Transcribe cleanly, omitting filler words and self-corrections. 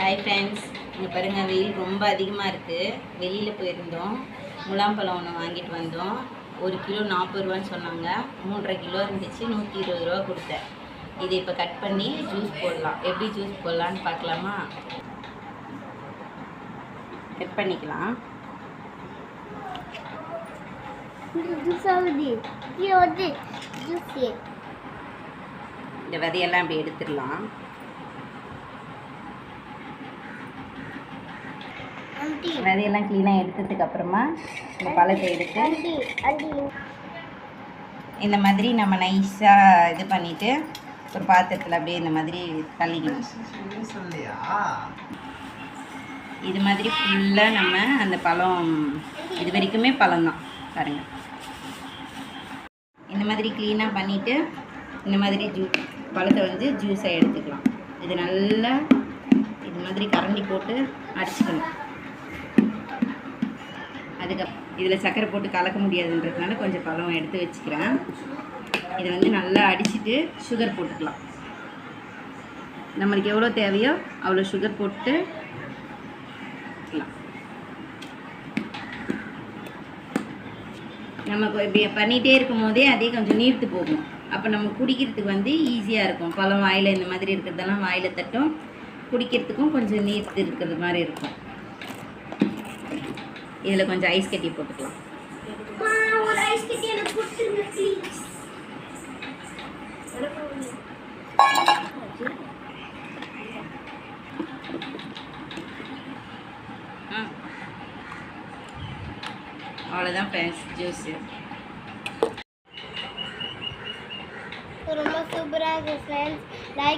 Hi friends, இங்கே பாருங்கள், வெயில் ரொம்ப அதிகமாக இருக்குது. வெளியில் போயிருந்தோம், முலாம்பழம் ஒன்று வாங்கிட்டு வந்தோம். 1 கிலோ 40 ரூபான்னு சொன்னாங்க. 3.5 கிலோ இருந்துச்சு, 120 ரூபா கொடுத்தேன். இதை இப்போ கட் பண்ணி ஜூஸ் போடலாம். எப்படி ஜூஸ் போடலான்னு பார்க்கலாமா? கட் பண்ணிக்கலாம். இந்த விதையெல்லாம் அப்படி எடுத்துடலாம். விதையெல்லாம் க்ளீனாக எடுத்ததுக்கு அப்புறமா இந்த பழத்தை எடுத்து இந்த மாதிரி நம்ம நைஸாக இது பண்ணிவிட்டு ஒரு பாத்திரத்தில் அப்படியே இந்த மாதிரி தள்ளிக்கணும். இது மாதிரி ஃபுல்லாக நம்ம அந்த பழம் இது வரைக்குமே பழம்தான் பாருங்கள். இந்த மாதிரி க்ளீனாக பண்ணிவிட்டு இந்த மாதிரி பழத்தை வந்து ஜூஸாக எடுத்துக்கலாம். இது நல்லா இது மாதிரி கரண்டி போட்டு அடிச்சுக்கணும். அதுக்கப்புறம் இதில் சர்க்கரை போட்டு கலக்க முடியாதுன்றதுனால கொஞ்சம் பழம் எடுத்து வச்சுக்கிறேன். இதை வந்து நல்லா அடிச்சுட்டு சுகர் போட்டுக்கலாம். நம்மளுக்கு எவ்வளோ தேவையோ அவ்வளோ சுகர் போட்டு நம்ம இப்படி பண்ணிகிட்டே இருக்கும் போதே அதே கொஞ்சம் நீர்த்து போகும். அப்போ நம்ம குடிக்கிறதுக்கு வந்து ஈஸியாக இருக்கும். பழம் வாயில் இந்த மாதிரி இருக்கிறதெல்லாம் வாயில் தட்டும், குடிக்கிறதுக்கும் கொஞ்சம் நீர்த்து இருக்கிறது மாதிரி இருக்கும். இதில் கொஞ்சம் ஐஸ் கட்டி போட்டுக்கலாம். அவ்வளோதான் ஃப்ரெண்ட்ஸ், ஜூஸு ரொம்ப சூப்பராக இருக்குது ஃப்ரெண்ட்ஸ். லைக்